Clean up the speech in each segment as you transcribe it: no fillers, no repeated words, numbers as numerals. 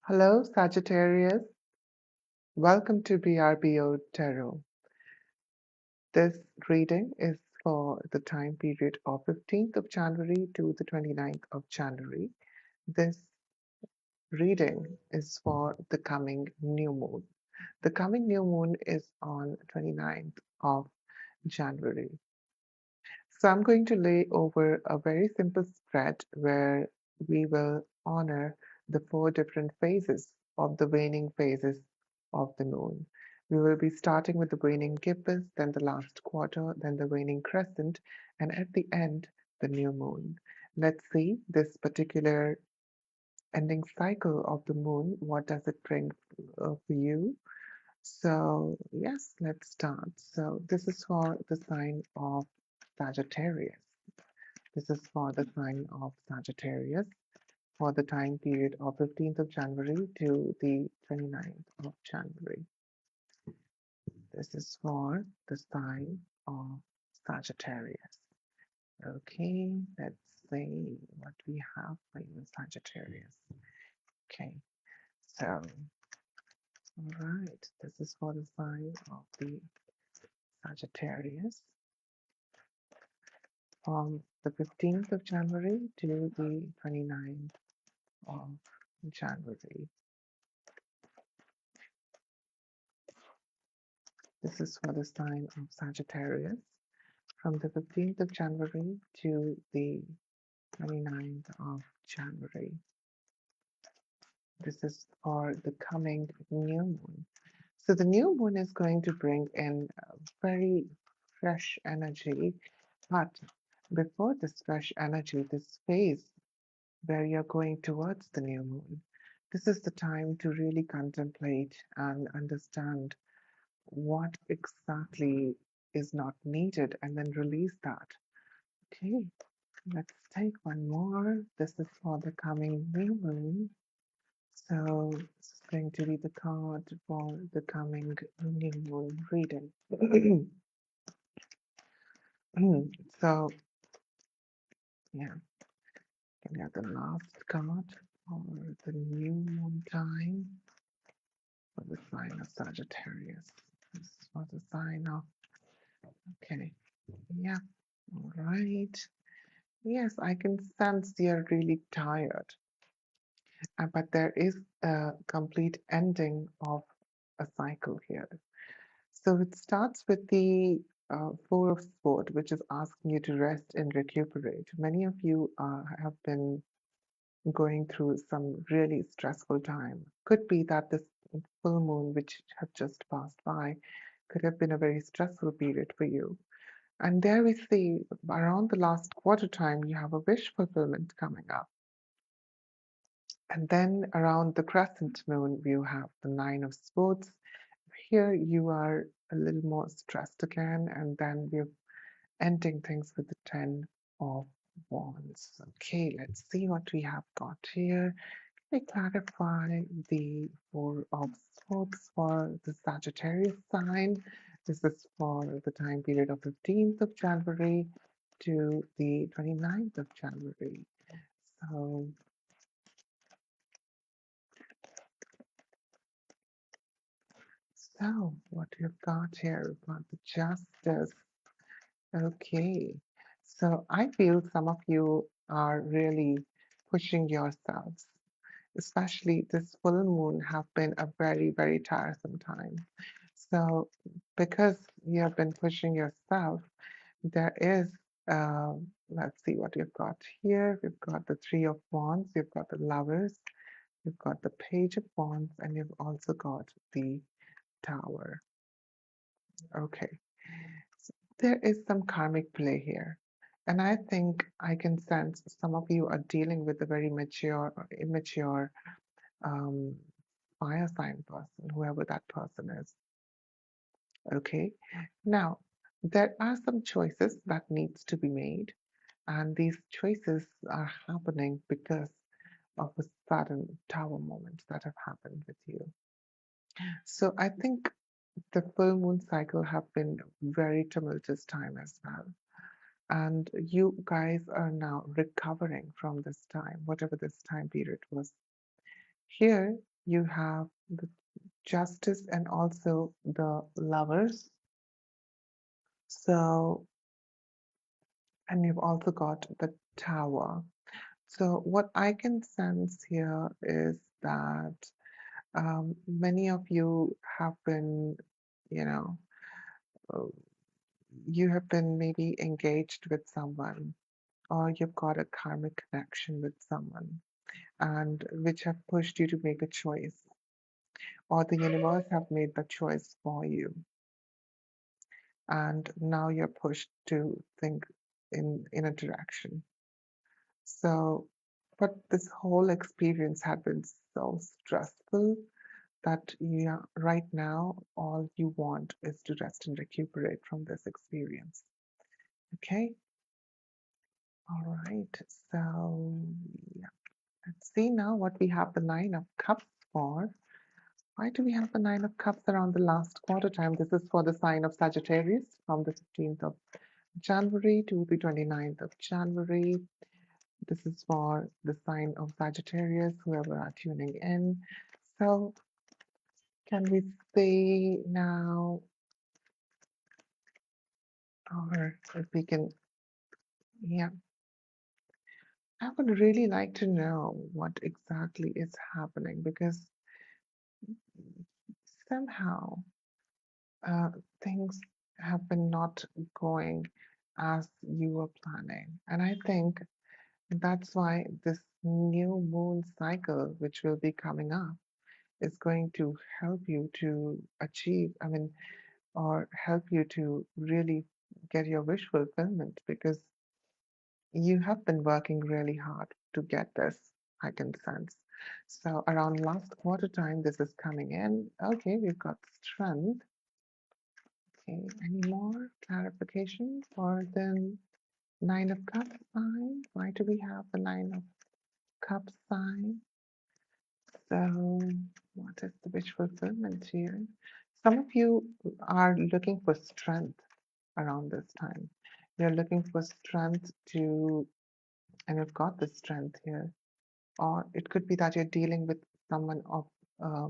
Hello, Sagittarius. Welcome to BRBO Tarot. This reading is for the time period of 15th of January to the 29th of January. This reading is for the coming new moon. The coming new moon is on 29th of January. So I'm going to lay over a very simple spread where we will honor the 4 different phases of the waning phases of the moon. We will be starting with the waning gibbous, then the last quarter, then the waning crescent, and at the end, the new moon. Let's see this particular ending cycle of the moon. What does it bring for you? So, yes, let's start. So, this is for the sign of Sagittarius. This is for the sign of Sagittarius for the time period of 15th of January to the 29th of January. This is for the sign of Sagittarius. Okay, let's see what we have for you, Sagittarius. Okay, so, all right, this is for the sign of the Sagittarius from the 15th of January to the 29th of January. This is for the sign of Sagittarius from the 15th of January to the 29th of January. This is for the coming new moon. So the new moon is going to bring in very fresh energy, but before this fresh energy, this phase where you're going towards the new moon, this is the time to really contemplate and understand what exactly is not needed and then release that. Okay, let's take one more. This is for the coming new moon. So this is going to be the card for the coming new moon reading. So yeah, can have the last card for the new moon time for the sign of Sagittarius. This is for the sign of, okay, yeah, all right. Yes, I can sense you're really tired, but there is a complete ending of a cycle here. So it starts with the Four of Swords, which is asking you to rest and recuperate. Many of you have been going through some really stressful time. Could be that this full moon, which have just passed by, could have been a very stressful period for you. And there we see around the last quarter time, you have a wish fulfillment coming up. And then around the crescent moon, you have the Nine of Swords. Here you are a little more stressed again, and then we're ending things with the Ten of Wands. Okay, let's see what we have got here. Let me clarify the Four of Swords for the Sagittarius sign. This is for the time period of 15th of January to the 29th of January. So what we've got here, we've got the Justice. Okay, so I feel some of you are really pushing yourselves, especially this full moon have been a very, very tiresome time. So because you have been pushing yourself, there is, let's see what we've got here. We've got the Three of Wands, you've got the Lovers, you've got the Page of Wands, and you've also got the Tower. Okay, so there is some karmic play here. And I think I can sense some of you are dealing with a very mature or immature um, fire sign person, whoever that person is. Okay, now there are some choices that needs to be made, and these choices are happening because of a sudden tower moments that have happened with you. So I think the full moon cycle have been very tumultuous time as well. And you guys are now recovering from this time, whatever this time period was. Here, You have the Justice and also the Lovers. So, and you've also got the Tower. So, what I can sense here is that many of you have been, you know, uh, you have been maybe engaged with someone, or you've got a karmic connection with someone, and which have pushed you to make a choice, or the universe have made the choice for you, and now you're pushed to think in a direction. So, but this whole experience had been so stressful that right now all you want is to rest and recuperate from this experience. Okay, all right. So yeah, let's see now what we have the Nine of Cups for. Why do we have the Nine of Cups around the last quarter time? This is for the sign of Sagittarius from the 15th of January to the 29th of January. This is for the sign of Sagittarius, whoever are tuning in. So can we see now, or if we can, yeah, I would really like to know what exactly is happening, because somehow uh, things have been not going as you were planning. And I think that's why this new moon cycle, which will be coming up, is going to help you to achieve, or help you to really get your wish fulfillment, because you have been working really hard to get this, I can sense. So around last quarter time, this is coming in. Okay, we've got strength. Okay, any more clarification for the Nine of Cups sign? Why do we have the Nine of Cups sign? So what is the wish fulfillment here? Some of you are looking for strength around this time. You're looking for strength to, and you've got the strength here. Or it could be that you're dealing with someone of uh,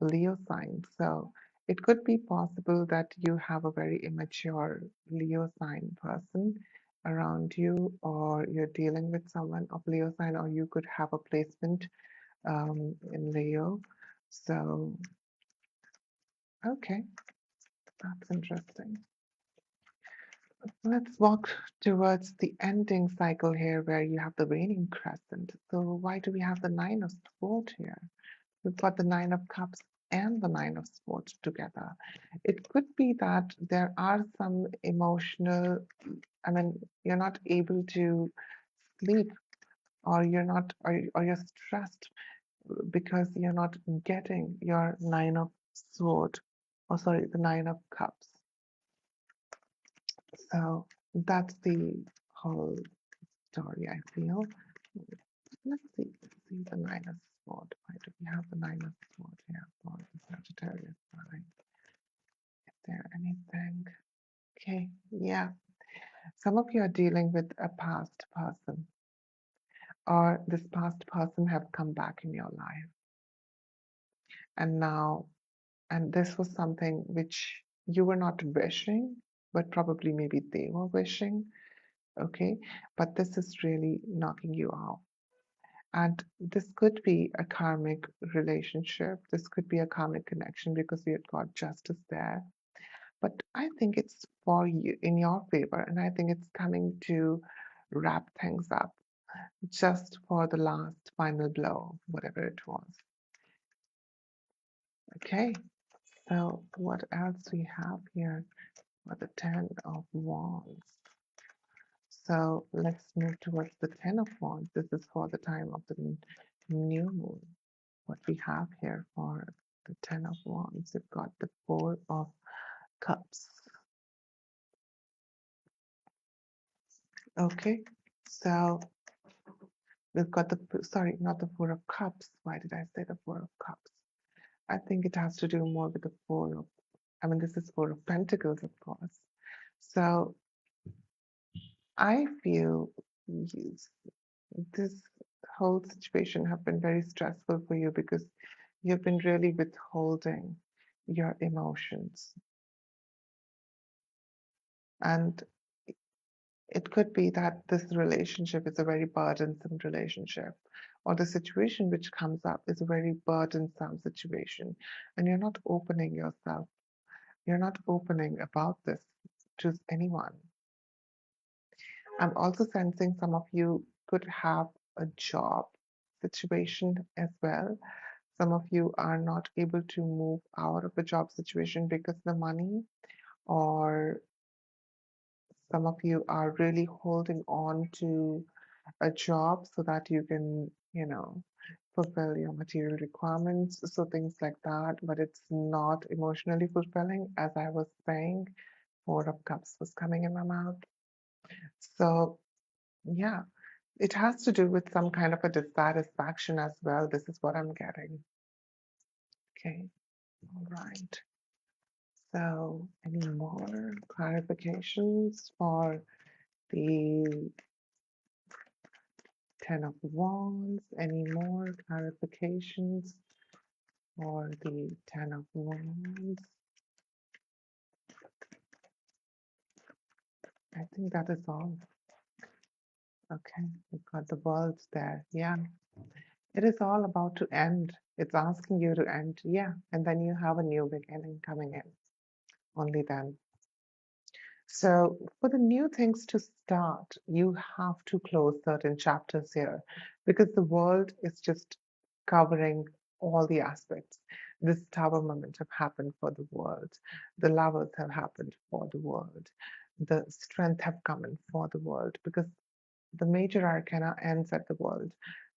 Leo sign. So it could be possible that you have a very immature Leo sign person around you, or you're dealing with someone of Leo sign, or you could have a placement in Leo. So, okay, that's interesting. Let's walk towards the ending cycle here where you have the waning crescent. So why do we have the Nine of Swords here? We've got the Nine of Cups and the Nine of Swords together. It could be that there are some emotional, you're not able to sleep, or you're not, or you're stressed because you're not getting your Nine of Swords, or sorry, the Nine of Cups. So that's the whole story, I feel. Let's see the Nine of Swords. Why do we have the Nine of Swords here for the Sagittarius sign? Is there anything? Okay, yeah. Some of you are dealing with a past person, or this past person have come back in your life. And now, and this was something which you were not wishing, but probably maybe they were wishing. Okay, but this is really knocking you out. And this could be a karmic relationship. This could be a karmic connection, because we had got justice there. But I think it's for you, in your favor. And I think it's coming to wrap things up just for the last final blow, whatever it was. Okay, so what else we have here for the Ten of Wands? So let's move towards the Ten of Wands. This is for the time of the new moon. What we have here for the Ten of Wands, we've got the Four of Cups. Okay, so we've got the, sorry, not the Four of Cups. Why did I say the Four of Cups? I think it has to do more with the Four of, this is Four of Pentacles, of course. So I feel this whole situation have been very stressful for you, because You've been really withholding your emotions. And it could be that this relationship is a very burdensome relationship, or the situation which comes up is a very burdensome situation, and you're not opening yourself. You're not opening about this to anyone. I'm also sensing some of you could have a job situation as well. Some of you are not able to move out of a job situation because of the money, or some of you are really holding on to a job so that you can, fulfill your material requirements. So things like that, but it's not emotionally fulfilling. As I was saying, Four of Cups was coming in my mouth. So yeah, it has to do with some kind of a dissatisfaction as well. This is what I'm getting. Okay, all right. So any more clarifications for the Ten of Wands? Any more clarifications for the Ten of Wands? I think that is all. Okay, we've got the world there. Yeah, it is all about to end. It's asking you to end. Yeah, and then you have a new beginning coming in. Only then. So for the new things to start, you have to close certain chapters here because the world is just covering all the aspects. This tower moment have happened for the world. The lovers have happened for the world. The strength have come in for the world because the major arcana ends at the world.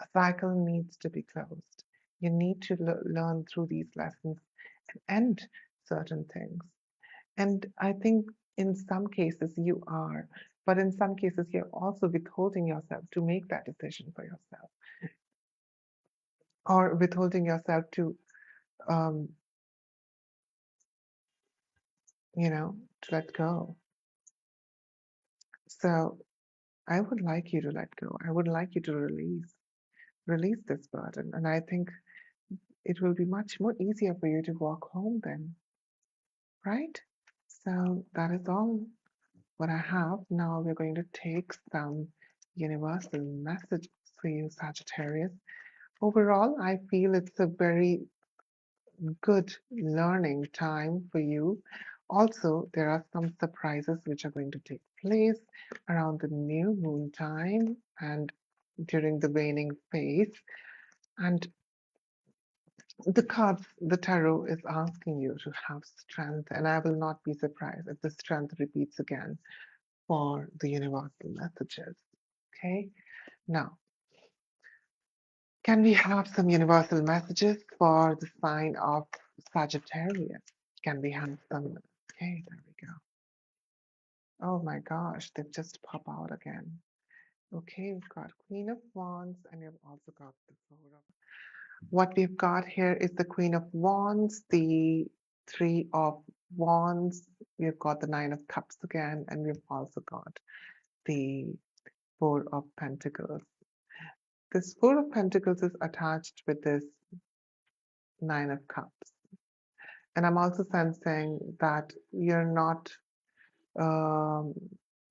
A cycle needs to be closed. You need to learn through these lessons and end certain things. And I think in some cases you are, but in some cases you're also withholding yourself to make that decision for yourself, or withholding yourself to, um, to let go. So I would like you to let go. I would like you to release this burden. And I think it will be much more easier for you to walk home then, right? So that is all what I have. Now we're going to take some universal messages for you, Sagittarius. Overall, I feel it's a very good learning time for you. Also, there are some surprises which are going to take place around the new moon time and during the waning phase. And the cards, the tarot is asking you to have strength, and I will not be surprised if the strength repeats again for the universal messages. Okay, now can we have some universal messages for the sign of Sagittarius? Can we have some? Okay, there we go. Oh my gosh, they've just pop out again. Okay, we've got Queen of Wands, and we've also got the Four of. What we've got here is the Queen of Wands, the Three of Wands. We've got the Nine of Cups again, and we've also got the Four of Pentacles. This Four of Pentacles is attached with this Nine of Cups. And I'm also sensing that you're not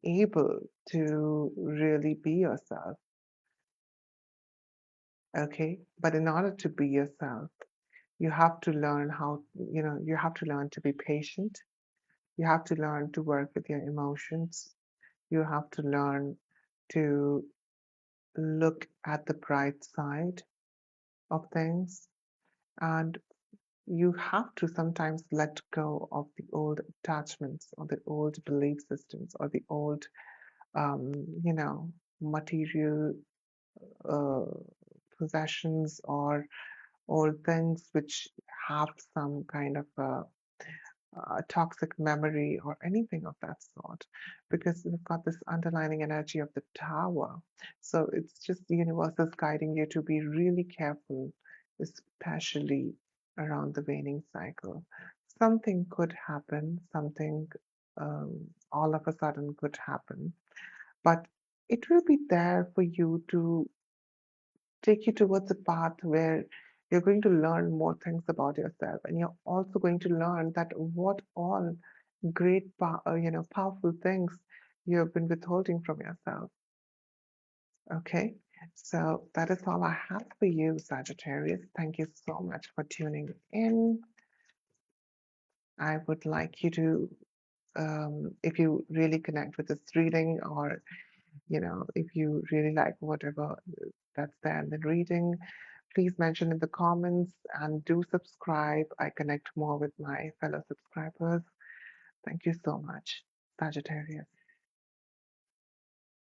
able to really be yourself. Okay. But in order to be yourself, you have to learn you have to learn to be patient. You have to learn to work with your emotions. You have to learn to look at the bright side of things. And you have to sometimes let go of the old attachments or the old belief systems or the old, material uh, possessions or old things which have some kind of a toxic memory or anything of that sort, because we've got this underlining energy of the tower. So it's just the universe is guiding you to be really careful, especially around the waning cycle. Something could happen, something all of a sudden could happen, but it will be there for you to take you towards a path where You're going to learn more things about yourself, and you're also going to learn that what all great, powerful things you have been withholding from yourself. Okay, so that is all I have for you, Sagittarius. Thank you so much for tuning in. I would like you to, if you really connect with this reading, or if you really like whatever that's there in the reading, please mention in the comments and do subscribe. I connect more with my fellow subscribers. Thank you so much, Sagittarius.